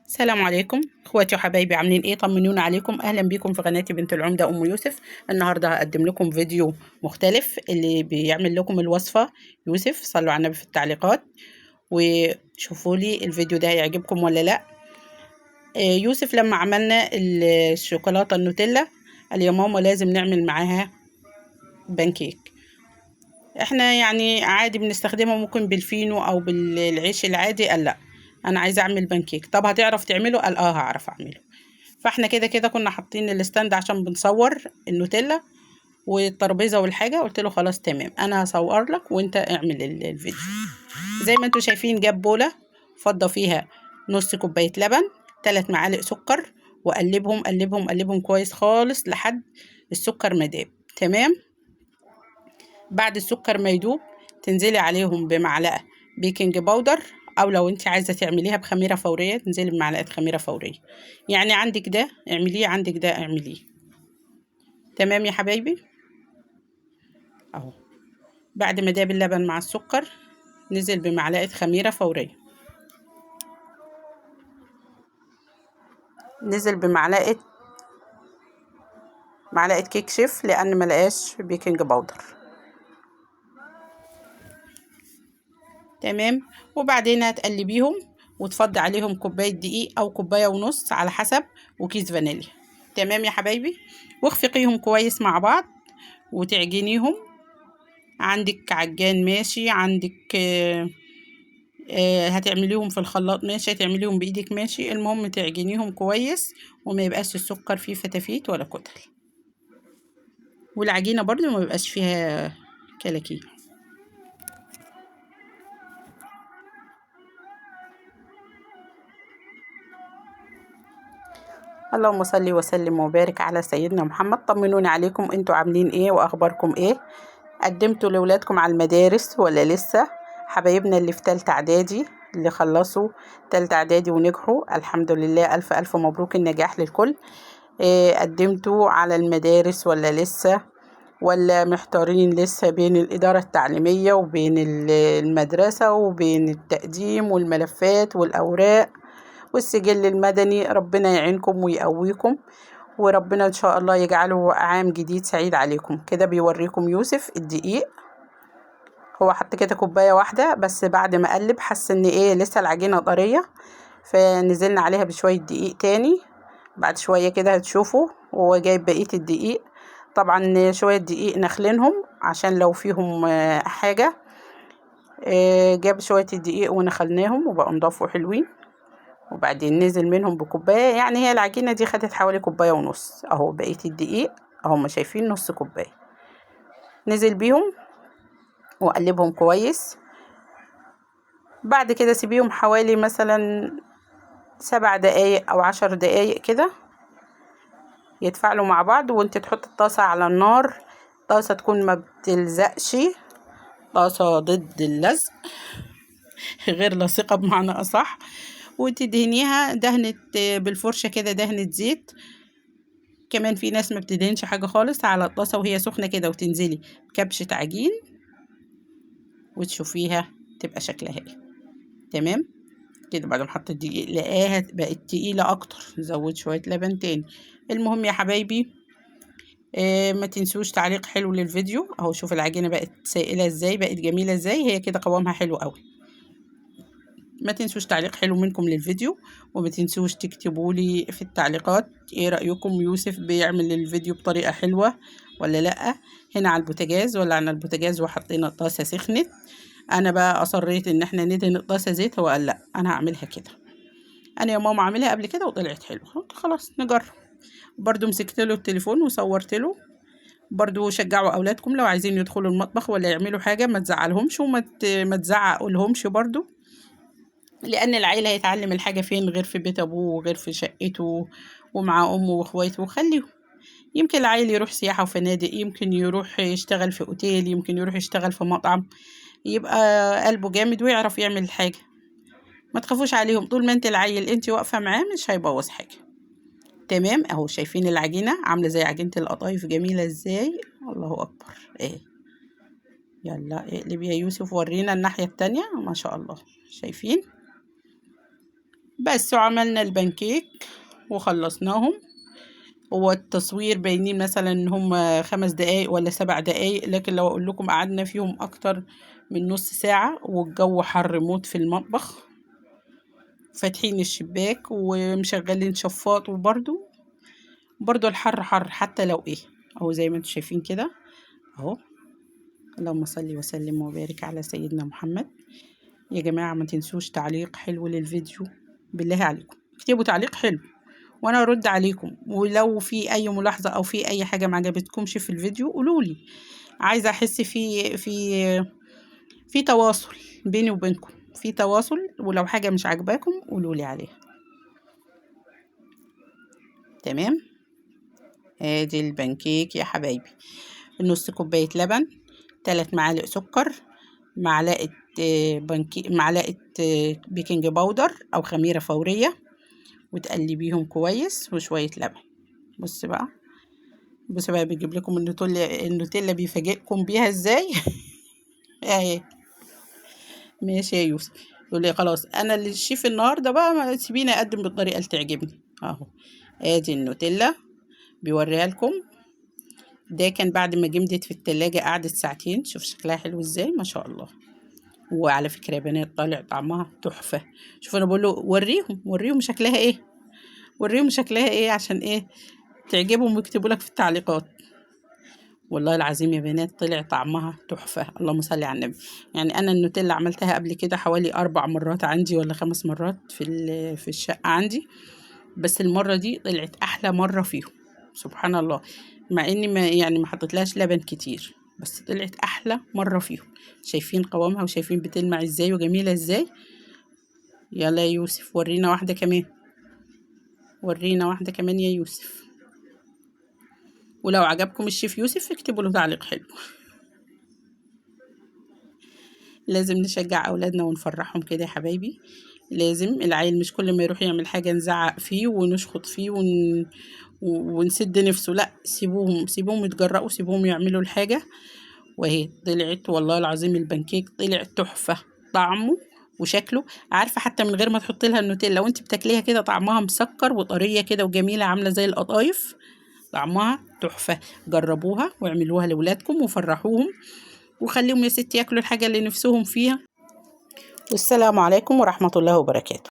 السلام عليكم اخواتي وحبايبي، عاملين ايه؟ طمنونا عليكم. اهلا بيكم في قناتي بنت العمده ام يوسف. النهارده هقدم لكم فيديو مختلف. اللي بيعمل لكم الوصفه يوسف. صلوا على النبي في التعليقات وشوفوا لي الفيديو ده هيعجبكم ولا لا. يوسف لما عملنا الشوكولاته النوتيلا قال يا ماما لازم نعمل معاها بانكيك. احنا يعني عادي بنستخدمه، ممكن بالفينو او بالعيش العادي. قال لا انا عايزه اعمل بانكيك. طب هتعرف تعمله؟ قال اه هعرف اعمله. فاحنا كده كده كنا حاطين الستاند عشان بنصور النوتيلا والترابيزه والحاجه. قلت له خلاص تمام، انا هصور لك وانت اعمل الفيديو. زي ما انتوا شايفين جاب بوله فضى فيها نص كوبايه لبن، 3 معالق سكر، وقلبهم قلبهم قلبهم كويس خالص لحد السكر ما داب. تمام. بعد السكر ما يدوب تنزلي عليهم بمعلقه بيكنج باودر، او لو انت عايزه تعمليها بخميره فوريه تنزلي بمعلقه خميره فوريه. يعني عندك ده اعمليه، عندك ده اعمليه. تمام يا حبايبي. اهو بعد ما داب اللبن مع السكر نزل بمعلقه خميره فوريه، نزل معلقه كيك شيف لان ملقاش بيكنج باودر. تمام. وبعدين هتقلبيهم وتفضي عليهم كوبايه دقيق او كوبايه ونص على حسب، وكيس فانيليا. تمام يا حبايبي. واخفقيهم كويس مع بعض وتعجنيهم. عندك عجان ماشي، عندك هتعمليهم في الخلاط ماشي، هتعمليهم بايدك ماشي، المهم تعجنيهم كويس وما يبقاش السكر فيه فتافيت ولا كتل، والعجينه برضو ما يبقاش فيها كلاكيع. اللهم صل وسلم وبارك على سيدنا محمد. طمنوني عليكم، انتوا عاملين ايه واخباركم ايه؟ قدمتوا لاولادكم على المدارس ولا لسه؟ حبايبنا اللي في تالتة اعدادي، اللي خلصوا تالتة اعدادي ونجحوا الحمد لله، الف الف مبروك النجاح للكل. قدمتوا على المدارس ولا لسه؟ ولا محتارين لسه بين الإدارة التعليمية وبين المدرسة وبين التقديم والملفات والأوراق والسجل المدني؟ ربنا يعينكم ويقويكم، وربنا إن شاء الله يجعله عام جديد سعيد عليكم. كده بيوريكم يوسف الدقيق، هو حط كده كوباية واحدة بس، بعد ما قلب حس ان ايه لسه العجينة طرية، فنزلنا عليها بشوية دقيق تاني. بعد شوية كده هتشوفوا وهو جايب بقية الدقيق. طبعا شوية دقيق نخلينهم عشان لو فيهم حاجة. جاب شوية الدقيق ونخلناهم وبقوا نضافوا حلوين، وبعدين نزل منهم بكوباية. يعني هي العجينة دي خدت حوالي كوباية ونص. اهو بقية الدقيق اهو ما شايفين نص كوباية. نزل بيهم وقلبهم كويس. بعد كده سيبيهم حوالي مثلا 7 دقايق او 10 دقايق كده يتفاعلوا مع بعض. وانت تحط الطاسة على النار، طاسة تكون ما بتلزقش، طاسة ضد اللزق غير لاصقة بمعنى أصح. وتدهنيها دهنة بالفرشة كده، دهنة زيت. كمان في ناس ما بتدهنش حاجة خالص على الطاسة وهي سخنة كده، وتنزلي كبشة عجين وتشوفيها تبقى شكلها ايه. تمام كده. بعد ما حطيت دقيق لقاها بقت تقيلة اكتر، زود شوية لبن تاني. المهم يا حبايبي ما تنسوش تعليق حلو للفيديو. اهو شوف العجينة بقت سائلة ازاي، بقت جميلة ازاي، هي كده قوامها حلو قوي. ما تنسوش تعليق حلو منكم للفيديو، وما تنسوش تكتبوا لي في التعليقات ايه رأيكم يوسف بيعمل الفيديو بطريقة حلوة ولا لا. هنا على البوتاجاز، ولا على البوتاجاز وحطينا الطاسة سخنت. انا بقى اصريت ان احنا ندهن الطاسة زيت، هو قال لا انا هعملها كده. انا يا ماما عاملها قبل كده وطلعت حلوه، قلت خلاص نجرب. برضو مسكت له التليفون وصورت له. برضو شجعوا اولادكم لو عايزين يدخلوا المطبخ ولا يعملوا حاجه ما تزعلهمش ما تزعقوا لهمش برضو، لان العيل هيتعلم الحاجه فين غير في بيت ابوه وغير في شقته ومع امه واخواته. وخليهم، يمكن العيل يروح سياحه وفنادق، يمكن يروح يشتغل في اوتيل، يمكن يروح يشتغل في مطعم، يبقى قلبه جامد ويعرف يعمل الحاجه. ما تخافوش عليهم، طول ما انت العيل انت واقفه معاه مش هيبوظ حاجه. تمام. اهو شايفين العجينه عامله زي عجينه القطايف، جميله ازاي، الله اكبر. ايه يلا اقلب يا يوسف ورينا الناحيه التانية. ما شاء الله شايفين. بس وعملنا البانكيك وخلصناهم. هو التصوير باينين مثلا ان هم 5 دقايق ولا 7 دقايق، لكن لو اقول لكم قعدنا فيهم اكتر من نص ساعة، والجو حر موت في المطبخ، فاتحين الشباك ومشغلين شفاط، وبرضو الحر حر حتى لو ايه اهو زي ما انتم شايفين كده اهو. اللهم صل وسلم وبارك على سيدنا محمد. يا جماعة ما تنسوش تعليق حلو للفيديو، بالله عليكم اكتبوا تعليق حلو وانا ارد عليكم، ولو في اي ملاحظة او في اي حاجة ما عجبتكمش في الفيديو قولولي، عايزة احس في تواصل بيني وبينكم، في تواصل، ولو حاجة مش عاجباكم قولولي عليها. تمام. ادي البانكيك يا حبايبي، نص كوباية لبن، 3 معالق سكر، معلقة معلقة بيكنج باودر او خميرة فورية، وتقلبيهم كويس، وشوية لبن. بص بقى بيجيب لكم النوتيلا بيفاجئكم بيها ازاي. اهي. ماشي يا يوسف. يقول لي خلاص انا اللي الشيف النهارده بقى، ما تسيبيني اقدم بالطريقه اللي تعجبني. اهو ادي النوتيلا بيوريها لكم. ده كان بعد ما جمدت في التلاجة، قعدت ساعتين. شوف شكلها حلو ازاي، ما شاء الله. وعلى فكره يا بنات طالع طعمها تحفه. شوف انا بقول له وريهم شكلها ايه، وريهم شكلها ايه عشان ايه تعجبهم ويكتبوا لك في التعليقات. والله العظيم يا بنات طلع طعمها تحفة، اللهم صل على النبي. يعني أنا النوتيلا عملتها قبل كده حوالي 4 مرات عندي ولا 5 مرات في الشقة عندي، بس المرة دي طلعت أحلى مرة فيهم، سبحان الله. مع إني ما حطيتلهاش لبن كتير، بس طلعت أحلى مرة فيهم. شايفين قوامها وشايفين بتلمع ازاي وجميلة ازاي. يلا يا يوسف ورينا واحدة كمان، ورينا واحدة كمان يا يوسف. ولو عجبكم الشيف يوسف اكتبوا له تعليق حلو. لازم نشجع أولادنا ونفرحهم كده يا حبايبي. لازم العيل مش كل ما يروح يعمل حاجة نزعق فيه ونشخط فيه ونسد نفسه، لا، سيبوهم يتجرأوا، سيبوهم يعملوا الحاجة. وهي طلعت والله العظيم البانكيك طلع تحفة، طعمه وشكله. عارفة حتى من غير ما تحط لها النوتيلا وانت بتاكليها كده طعمها مسكر وطرية كده وجميلة، عاملة زي القطايف، طعمها تحفة. جربوها واعملوها لولادكم وفرحوهم، وخليهم يا ستي ياكلوا الحاجة اللي نفسهم فيها. والسلام عليكم ورحمة الله وبركاته.